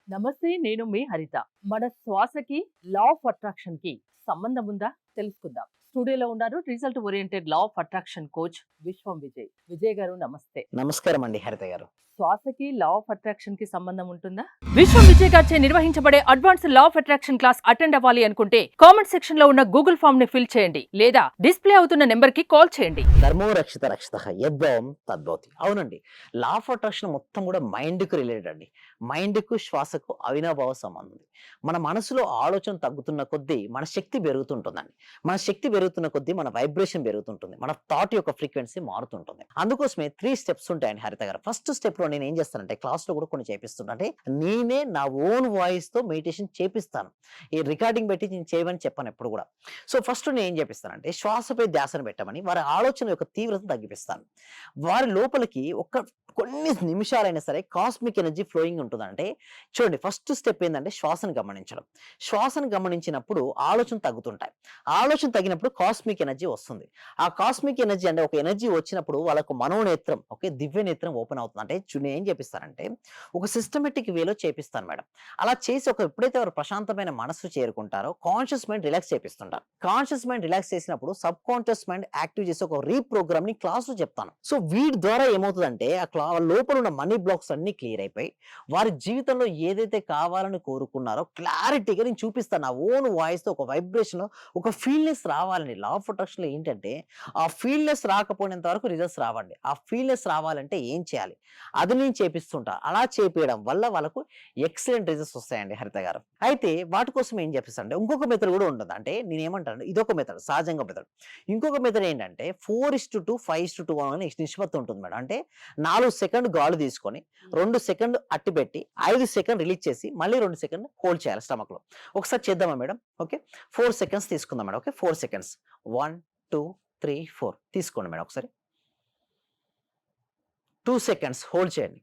నమస్తే. నేను మీ హరిత. మన శ్వాసకి లా ఆఫ్ అట్రాక్షన్ కి సంబంధం ఉందా? తెలుసుకుందాం. స్టూడియోలో ఉన్నారు result oriented law of attraction coach విశ్వం విజయ్. విజయ్ గారు నమస్తే. నమస్కారం అండి హరిత గారు. శ్వాసకి లా ఆఫ్ అట్రాక్షన్ కి సంబంధం ఉంటుందా? విశ్వం విజయ్ గారిచే నిర్వహించబడే advance law of attraction class attend అవ్వాలి అనుకుంటే కామెంట్ సెక్షన్ లో ఉన్న గూగుల్ ఫామ్ ని ఫిల్ చేయండి లేదా డిస్ప్లే అవుతున్న నెంబర్ కి కాల్ చేయండి. ధర్మో రక్షిత రక్షిత యద్భవం తద్భవతి. అవునండి, లా ఆఫ్ అట్రాక్షన్ మొత్తం కూడా మైండ్ కు రిలేటెడ్ అండి. మైండ్ కు శ్వాసకు అవినాభావ సంబంధం ఉంది. మన మనసులో ఆలోచన తగ్గుతున్న కొద్దీ మన శక్తి పెరుగుతుంటుందండి. మన శక్తి పెరుగుతున్న కొద్దీ మన వైబ్రేషన్ పెరుగుతుంటుంది. మన థాట్ యొక్క ఫ్రీక్వెన్సీ మారుతుంటుంది. అందుకోసమే 3 స్టెప్స్ ఉంటాయండి హరిత గారు. ఫస్ట్ స్టెప్ లో నేను ఏం చేస్తానంటే క్లాస్ లో కూడా కొన్ని చేపిస్తున్నా. అంటే నేనే నా ఓన్ వాయిస్ తో మెడిటేషన్ చేపిస్తాను. ఈ రికార్డింగ్ పెట్టి నేను చేయమని చెప్పాను ఎప్పుడు కూడా. సో ఫస్ట్ నేను ఏం చేపిస్తానంటే శ్వాసపై ధ్యాసను పెట్టమని వారి ఆలోచన యొక్క తీవ్రత తగ్గిపిస్తాను. వారి లోపలికి కొన్ని నిమిషాలైనా సరే కాస్మిక్ ఎనర్జీ ఫ్లోయింగ్ ఉంటుంది. అంటే చూడండి, ఫస్ట్ స్టెప్ ఏంటంటే శ్వాసను గమనించడం. శ్వాసను గమనించినప్పుడు ఆలోచన తగ్గుతుంటాయి. ఆలోచన తగ్గినప్పుడు కాస్మిక్ ఎనర్జీ వస్తుంది. ఆ కాస్మిక్ ఎనర్జీ అంటే ఒక ఎనర్జీ వచ్చినప్పుడు వాళ్ళకు మనోనేత్రం, ఓకే, దివ్య నేత్రం ఓపెన్ అవుతుంది. అంటే నేను ఏం చేపిస్తానంటే ఒక సిస్టమేటిక్ వేలో చేపిస్తాను మేడం. అలా చేసి ఎప్పుడైతే వారు ప్రశాంతమైన మనసు చేరుకుంటారో కాన్షియస్ మైండ్ రిలాక్స్ చేపిస్తుంటారు. కాన్షియస్ మైండ్ రిలాక్స్ చేసినప్పుడు సబ్ కాన్షియస్ మైండ్ యాక్టివ్ చేసి ఒక రీప్రోగ్రామ్ ని క్లాస్ లో చెప్తాను. సో వీటి ద్వారా ఏమవుతుందంటే లోపల ఉన్న మనీ బ్లాక్స్ అన్ని క్లియర్ అయిపోయి వారి జీవితంలో ఏదైతే కావాలని కోరుకున్నారో క్లారిటీగా నేను చూపిస్తాను. నా ఓన్ వాయిస్ తో ఒక వైబ్రేషన్, ఒక ఫీల్నెస్ రావాలండి. లా ఆఫ్ అట్రాక్షన్ లో ఏంటంటే ఆ ఫీల్నెస్ రాకపోయినంత వరకు రిజల్ట్స్ రావండి. ఆ ఫీల్నెస్ రావాలంటే ఏం చేయాలి అది నేను చేపిస్తుంటా. అలా చేపించడం వల్ల వాళ్ళకు ఎక్సలెంట్ రిజల్ట్స్ వస్తాయండి హరిత గారు. అయితే వాటి కోసం ఏం చెప్పిస్తానంటే ఇంకొక మెథడ్ కూడా ఉంటుంది. అంటే నేను ఏమంటాను, ఇదొక మెథడ్, సహజంగా మెథడ్. ఇంకొక మెథడ్ ఏంటంటే 4:2 5:2 అని నిష్పత్తి ఉంటుంది మేడం. అంటే 4 సెకండ్ గాలి తీసుకొని 2 సెకండ్ అట్టి పెట్టి 5 సెకండ్ రిలీజ్ చేసి మళ్ళీ 2 సెకండ్ హోల్డ్ చేయాలి స్టమక్ లో. ఒకసారి చేద్దామా మేడం? ఓకే, 4 సెకండ్స్ తీసుకుందాం మేడం. ఓకే, 4 సెకండ్స్ 1 2 3 4 తీసుకోండి మేడం. ఒకసారి 2 సెకండ్స్ హోల్డ్ చేయండి.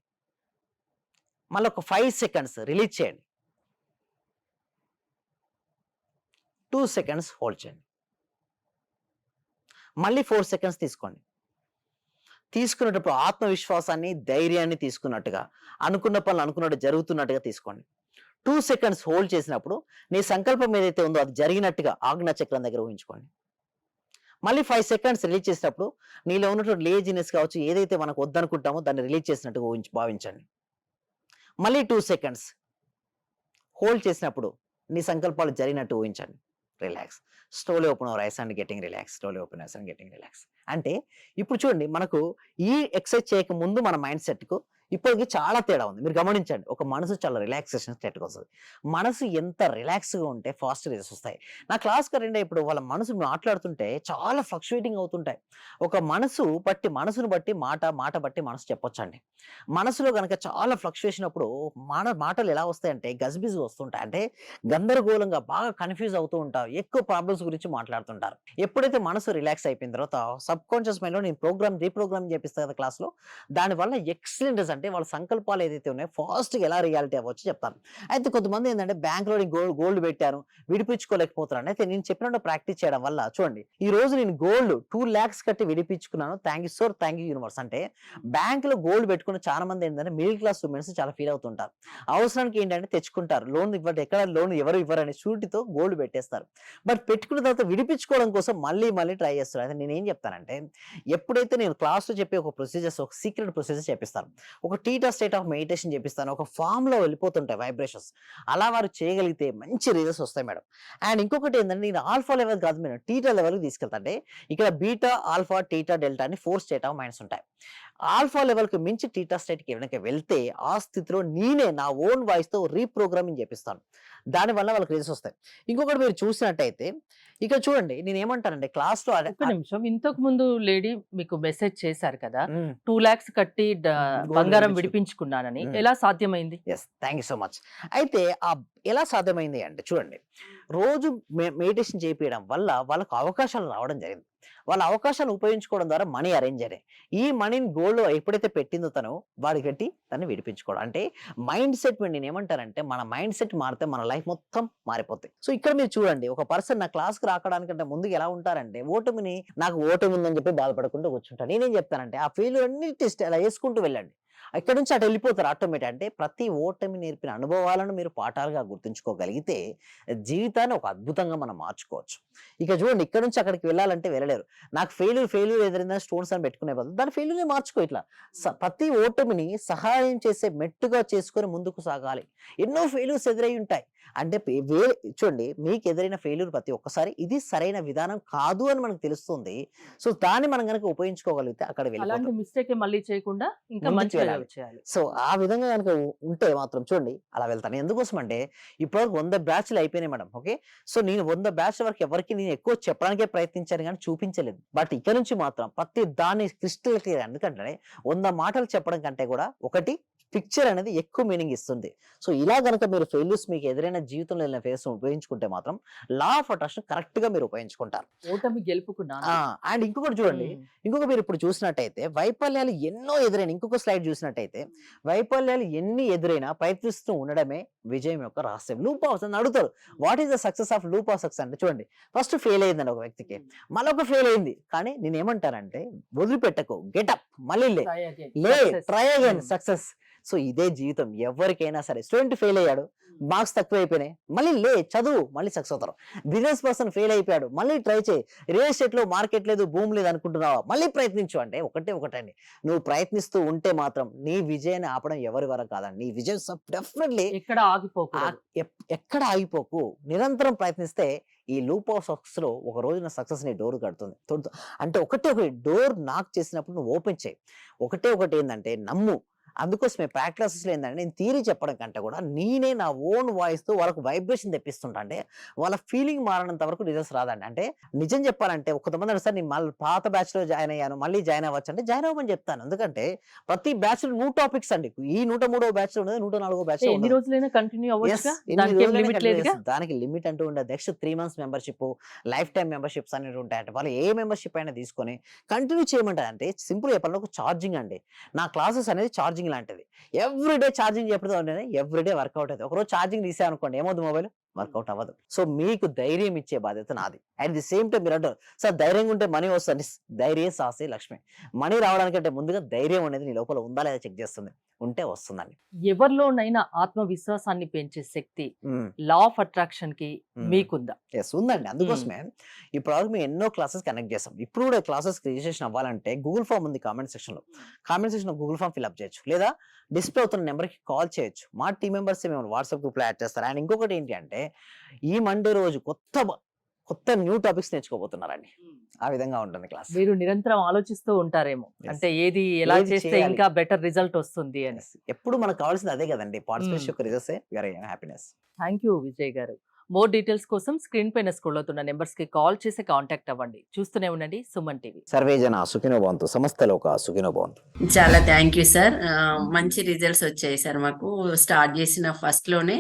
మళ్ళీ ఒక 5 సెకండ్స్ రిలీజ్ చేయండి. 2 సెకండ్స్ హోల్డ్ చేయండి. మళ్ళీ 4 సెకండ్స్ తీసుకోండి. తీసుకునేటప్పుడు ఆత్మవిశ్వాసాన్ని, ధైర్యాన్ని తీసుకున్నట్టుగా, అనుకున్న పనులు అనుకున్నట్టు జరుగుతున్నట్టుగా తీసుకోండి. 2 సెకండ్స్ హోల్డ్ చేసినప్పుడు నీ సంకల్పం ఏదైతే ఉందో అది జరిగినట్టుగా ఆజ్ఞా చక్రం దగ్గర ఊహించుకోండి. మళ్ళీ 5 సెకండ్స్ రిలీజ్ చేసినప్పుడు నీలో ఉన్నటువంటి లేజినెస్ కావచ్చు, ఏదైతే మనకు వద్దనుకుంటామో దాన్ని రిలీజ్ చేసినట్టుగా భావించండి. మళ్ళీ 2 సెకండ్స్ హోల్డ్ చేసినప్పుడు నీ సంకల్పాలు జరిగినట్టు ఊహించండి. Relax. Slowly open our eyes and getting relax. Slowly open ice and getting relax. అంటే ఇప్పుడు చూడండి, మనకు ఈ ఎక్సర్సైజ్ చేయక ముందు మన మైండ్ సెట్‌కు ఇప్పటికి చాలా తేడా ఉంది. మీరు గమనించండి. ఒక మనసు చాలా రిలాక్సేషన్ స్టేట్‌కి వస్తది. మనసు ఎంత రిలాక్స్‌గా ఉంటే ఫాస్ట్ రిజల్ట్స్ వస్తాయి. నా క్లాస్‌కి అటెండ్ అయ్యేప్పుడు వాళ్ళ మనసు మాట్లాడుతుంటే చాలా ఫ్లక్చుయేటింగ్ అవుతుంటాయి. ఒక మనసును బట్టి మాట బట్టి మనసు చెప్పొచ్చండి. మనసులో గనక చాలా ఫ్లక్చుయేషన్ అప్పుడు మాటలు ఎలా వస్తాయంటే గజిబిజి వస్తుంటాయి. అంటే గందరగోళంగా బాగా కన్‌ఫ్యూజ్ అవుతూ ఉంటారు. ఎక్కువ ప్రాబ్లమ్స్ గురించి మాట్లాడుతుంటారు. ఎప్పుడైతే మనసు రిలాక్స్ అయిపోయిన తర్వాత సబ్ కాన్షియస్ మైండ్‌లో నేను రీప్రోగ్రామ్ చేపిస్తా కదా క్లాస్‌లో. దానివల్ల ఎక్సలెంట్ రిజల్ట్స్, అంటే వాళ్ళ సంకల్పాలు ఏదైతే ఉన్నాయో ఫాస్ట్‌గా ఎలా రియాలిటీ అవ్వచ్చో చెప్తాను. అయితే కొంతమంది ఏందంటే బ్యాంక్‌లో గోల్డ్ పెట్టారు, విడిపించుకోలేకపోతున్నారు. అయితే నేను చెప్పినట్టు ప్రాక్టీస్ చేయడం వల్ల చూడండి, ఈ రోజు నేను గోల్డ్ 2,00,000 కట్టి విడిపించుకున్నాను. Thank you sir, thank you universe. అంటే బ్యాంక్‌లో గోల్డ్ పెట్టుకున్న చాలా మంది ఏంటంటే మిడిల్ క్లాస్ ఉమెన్స్ చాలా ఫీల్ అవుతుంటారు. అవసరానికి ఏంటంటే తెచ్చుకుంటారు. లోన్ ఇవ్వండి, ఎక్కడ లోన్ ఎవరు ఇవ్వరని షూరిటీతో గోల్డ్ పెట్టేస్తారు. బట్ పెట్టుకున్న తర్వాత విడిపించుకోవడం కోసం మళ్ళీ ట్రై చేస్తారు. అయితే నేనేం చెప్తానంటే ఎప్పుడైతే నేను క్లాస్‌లో చెప్పే ఒక ప్రొసీజర్స్, ఒక సీక్రెట్ ప్రొసీజర్ చేపిస్తాను. ఒక టీటా స్టేట్ ఆఫ్ మెడిటేషన్ చేపిస్తాను. ఒక ఫామ్‌లో వెళ్ళిపోతుంటాయి వైబ్రేషన్స్. అలా వారు చేయగలిగితే మంచి రిజల్ట్స్ వస్తాయి మేడం. అండ్ ఇంకొకటి ఏంటంటే నేను ఆల్ఫా లెవెల్ కాదు మేడం, టీటా లెవెల్‌కి తీసుకెళ్తా. అంటే ఇక్కడ బీటా, ఆల్ఫా, టీటా, డెల్టా అని 4 స్టేట్ ఆఫ్ మైండ్స్ ఉంటాయి. ఆల్ఫా లెవెల్‌కి మించి టీటా స్టేట్‌కి గనక వెళ్తే ఆ స్థితిలో నేనే నా ఓన్ వాయిస్‌తో రీప్రోగ్రామింగ్ చేపిస్తాను. దానివల్ల వాళ్ళకి రిజల్ట్స్ వస్తాయి. ఇంకొకటి మీరు చూసినట్టయితే ఇక్కడ చూడండి, నేనేమంటానంటే క్లాస్‌లో ఒక్క నిమిషం. ఇంతకు ముందు లేడీ మీకు మెసేజ్ చేశారు కదా! హ్మ్. 2,00,000 కట్టి గోల్డ్ బంగారం విడిపించు విడిపించుకున్నానని. హ్మ్. ఎలా సాధ్యమైంది? Thank you so much. అయితే ఎలా సాధ్యమైంది అంటే చూడండి, రోజు మెడిటేషన్ చేపియడం వల్ల వాళ్ళకు అవకాశాలు రావడం జరిగింది. వాళ్ళ అవకాశాలను ఉపయోగించుకోవడం ద్వారా మనీ అరేంజ్ అయినాయి. ఈ మనీని గోల్డ్‌లో ఎప్పుడైతే పెట్టిందో తను, వాడు కట్టి దాన్ని విడిపించుకోవడం. అంటే మైండ్ సెట్ నేనేమంటానంటే మన మైండ్ సెట్ మారితే మన లైఫ్ మొత్తం మారిపోద్ది. సో ఇక్కడ మీరు చూడండి, ఒక పర్సన్ నా క్లాస్‌కి రాకడానికంటే ముందు ఎలా ఉంటారంటే నాకు ఓటమి ఉందని చెప్పి బాధపడకుండా కూర్చుంటారు. నేనేం చెప్తానంటే ఆ ఫెయిల్యూర్ అన్నిటిని అలా చేసుకుంటూ వెళ్ళండి. ఇక్కడ నుంచి అటు వెళ్ళిపోతారు ఆటోమేటిక్. అంటే ప్రతి ఓటమి నేర్పిన అనుభవాలను మీరు పాఠాలుగా గుర్తుంచుకోగలిగితే జీవితాన్ని ఒక అద్భుతంగా మనం మార్చుకోవచ్చు. ఇక చూడండి, ఇక్కడ నుంచి అక్కడికి వెళ్ళాలంటే వెళ్ళలేరు. నాకు ఫెయిల్యూర్ ఎదురైందని స్టోన్స్ అని పెట్టుకునే బదులు దాని ఫెయిల్యూర్‌ని మార్చుకో ఇట్లా. ప్రతి ఓటమిని సహాయం చేసే మెట్టుగా చేసుకొని ముందుకు సాగాలి. ఎన్నో ఫెయిల్యూర్స్ ఎదురై ఉంటాయి. అంటే చూడండి, మీకు ఎదురైన ఫెయిల్యూర్ ప్రతి ఒక్కసారి ఇది సరైన విధానం కాదు అని మనకు తెలుస్తుంది. సో, దాన్ని మనం గనక ఉపయోగించుకోగలిగితే అక్కడ అలాంటి వెళ్ళిపోతాం. మిస్టేక్ మళ్ళీ చేయకుండా ఇంకా ముందుకు మంచిగా వెళ్ళాలి. చేయాలి. సో, ఆ విధంగా గనక ఉంటే మాత్రం చూడండి అలా వెళ్తాను. ఎందుకోసం అంటే ఇప్పటివరకు 100 బ్యాచ్‌లు అయిపోయినాయి మేడం. ఓకే. సో, నేను 100 బ్యాచ్‌ల వరకు ఎవరికీ నేను ఎక్కువ చెప్పడానికే ప్రయత్నించాను గానీ చూపించలేదు. బట్ ఇక నుంచి మాత్రం ప్రతి దాన్ని క్రిస్టల్ క్లియర్. ఎందుకంటే 100 మాటలు చెప్పడం కంటే కూడా ఒకటి పిక్చర్ అనేది ఎక్కువ మీనింగ్ ఇస్తుంది. సో, ఇలా గనక మీరు ఫెయిల్యూర్స్ మీకు ఎదురైన జీవితంలో వెళ్ళిన ఫేస్‌ని ఉపయోగించుకుంటే మాత్రం లా ఆఫ్ అట్రాక్షన్ కరెక్ట్‌గా మీరు ఉపయోగించుకుంటారు. ఓటమి గెలుపుకు నాంది. అండ్ ఇంకొకటి చూడండి. హ్మ్. ఇంకొక మీరు ఇప్పుడు చూసినట్టయితే వైఫల్యాలు ఎన్నో ఎదురైన ఇంకొక స్లైడ్ చూసినట్టయితే వైఫల్యాలు ఎన్ని ఎదురైనా ప్రయత్నిస్తూ ఉండడమే విజయం యొక్క రహస్యం. లూప్ ఆఫ్ అని అడుగుతారు. What is the success of loop of success అంటే చూడండి, ఫస్ట్ ఫెయిల్ అయిందండి ఒక వ్యక్తికి. మళ్ళొక ఫెయిల్ అయింది. కానీ నేనేమంటానంటే వదిలిపెట్టకు, గెట్ అప్, మళ్ళీ Try again. లే, Success. Try again, Hmm. Success. So, ఇదే జీవితం ఎవరికైనా సరే. స్టూడెంట్ ఫెయిల్ అయ్యాడు, మార్క్స్ తక్కువైపోయినాయి, మళ్ళీ లే, చదువు, మళ్ళీ సక్సెస్ అవుతారు. బిజినెస్ పర్సన్ ఫెయిల్ అయిపోయాడు, మళ్ళీ ట్రై చేయి. రియల్ ఎస్టేట్‌లో మార్కెట్ లేదు, భూమి లేదు అనుకుంటున్నావా, మళ్ళీ ప్రయత్నించు. అంటే ఒకటండి, నువ్వు ప్రయత్నిస్తూ ఉంటే మాత్రం నీ విజయాన్ని ఆపడం ఎవరి వరం కాదండి. నీ విజయం డెఫినెట్‌లీ ఎక్కడ ఆగిపోకూడదు. ఎక్కడ ఆగిపోకు. నిరంతరం ప్రయత్నిస్తే ఈ లూప్ ఆఫ్ సక్సెస్‌లో ఒక రోజున సక్సెస్ నీ డోర్ కడుతుంది. అంటే ఒకటి డోర్ నాక్ చేసినప్పుడు నువ్వు ఓపెన్ చేయి. ఒకటి ఏందంటే నమ్ము. అందుకోసమే ప్రాక్టీస్ క్లాసెస్‌లో ఏందంటే నేను థియరీ చెప్పడం కంటే కూడా నేనే నా ఓన్ వాయిస్‌తో వాళ్ళకి వైబ్రేషన్ తెప్పిస్తుంటా. అంటే వాళ్ళ ఫీలింగ్ మారనంత వరకు రిజల్ట్స్ రాదండి. అంటే నిజం చెప్పాలంటే కొంతమంది అంటారు, సార్ నేను మళ్ళీ పాత బ్యాచ్‌లో జాయిన్ అయ్యాను, మళ్ళీ జాయిన్ అవ్వచ్చు అంటే జాయిన్ అవ్వమని చెప్తాను. ఎందుకంటే ప్రతి బ్యాచ్‌లో 100 టాపిక్స్ అండి. ఈ 103వ బ్యాచ్‌లో ఉన్నది 104వ బ్యాచ్‌లో ఎన్ని ఉండదు. రోజులైనా కంటిన్యూ యెస్. అవ్వచ్చుగా? ఎన్ని దానికి ఏం రోజులైనా లిమిట్ కంటిన్యూ లేదుగా? చేస్తాం. దానికి లిమిట్ అంటూ ఉండదు. Next 3 months membership, life time memberships అనేవి ఉంటాయంట. వాళ్ళు ఏ మెంబర్‌షిప్ అయినా తీసుకొని కంటిన్యూ చేయమంటారు. అంటే సింపుల్‌గా చెప్పాలంటే ఒక ఛార్జింగ్ అండి. నా క్లాసెస్ అనేది ఛార్జింగ్ లాంటిది. ఎవ్రీడే ఛార్జింగ్ చెప్పడం అనేది ఎవ్రీడే వర్కౌట్ అవుతది. ఒకరోజు ఛార్జింగ్ తీసామనుకోండి ఏమవుద్ది మొబైల్? వర్కౌట్ అవ్వదు. సో, మీకు ధైర్యం ఇచ్చే బాధ్యత నాది. అట్ ది సేమ్ టైమ్ మీరంటారు, సార్ ధైర్యంగా ఉంటే మనీ వస్తది. ధైర్యే సాహసే లక్ష్మి. మనీ రావడానికంటే ముందుగా ధైర్యం అనేది నీ లోపల ఉందా లేదా చెక్ చేస్తుంది. ఉంటే వస్తుందండి. ఎవరిలోనైనా ఆత్మవిశ్వాసాన్ని పెంచే శక్తి హ్మ్. లా ఆఫ్ అట్రాక్షన్ కి హ్మ్. మీకుందా? యెస్, ఉందండి. అందుకోసమే ఇప్పటివరకు మేము ఎన్నో క్లాసెస్ కనెక్ట్ చేసాం. ఇప్పుడు కూడా క్లాసెస్‌కి రిజిస్ట్రేషన్ అవ్వాలంటే గూగుల్ ఫార్మ్ ఉంది కామెంట్ సెక్షన్‌లో. కామెంట్ సెక్షన్‌లో గూగుల్ ఫార్మ్ ఫిల్ అప్ చేయొచ్చు. లేదా డిస్‌ప్లే అవుతున్న నంబర్‌కి కాల్ చేయొచ్చు. మా టీమ్ మెంబర్సే మిమ్మల్ని వాట్సాప్ గ్రూప్‌లో యాడ్ చేస్తారు. అండ్ ఇంకొకటి ఏంటి అంటే ఈ మండే రోజు కొత్త న్యూ టాపిక్స్ నేర్చుకోబోతున్నారండి. ఆ విధంగా ఉంటుంది క్లాస్. మీరు నిరంతరం ఆలోచిస్తూ ఉంటారేమో. Yes. అంటే ఎలా ఏది చేస్తే చేయాలి? ఇంకా బెటర్ రిజల్ట్ వస్తుంది అని. Yes. ఎప్పుడు మనకు కావాల్సింది అదే కదండీ. పార్టిసిపేషన్ యొక్క రిజల్ట్సే your happiness. Thank you Vijay గారు. మోర్ డీటెయిల్స్ కోసం స్క్రీన్ పైన స్క్రోల్ అవుతున్న నెంబర్స్ కి కాల్ చేసి కాంటాక్ట్ అవ్వండి. చూస్తూనే ఉండండి సుమన్ టీవీ. సర్వే జన సుఖినో భవంతు, సమస్త లోక సుఖినో భవంతు. చాలా థ్యాంక్ యూ సార్. మంచి రిజల్ట్స్ వచ్చాయి సార్. మాకు స్టార్ట్ చేసిన ఫస్ట్ లోనే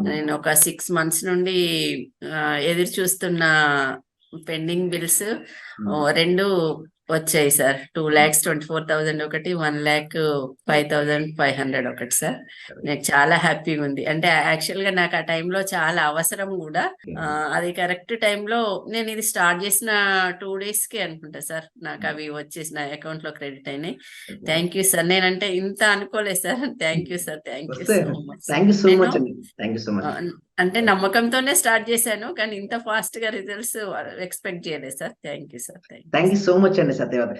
నేను ఒక 6 months నుండి ఎదురు చూస్తున్న పెండింగ్ బిల్స్ 2 వచ్చాయి సార్. 2,24,000 ఒకటి, 1,05,500 ఒకటి సార్. నాకు చాలా హ్యాపీగా ఉంది. అంటే యాక్చువల్ గా నాకు ఆ టైంలో చాలా అవసరం కూడా. అది కరెక్ట్ టైంలో నేను ఇది స్టార్ట్ చేసిన 2 days కి అనుకుంటా సార్ నాకు అవి వచ్చేసి నా అకౌంట్ లో క్రెడిట్ అయినాయి. Thank you sir. నేనంటే ఇంత అనుకోలేదు సార్. Thank you sir. Thank you so much. Thank you so much అండి. Thank you so much. అంటే నమ్మకంతోనే స్టార్ట్ చేశాను, కానీ ఇంత ఫాస్ట్ గా రిజల్ట్స్ ఎక్స్పెక్ట్ చేయలేదు సార్. Thank you sir. Thank you so much అండి సత్యవతి.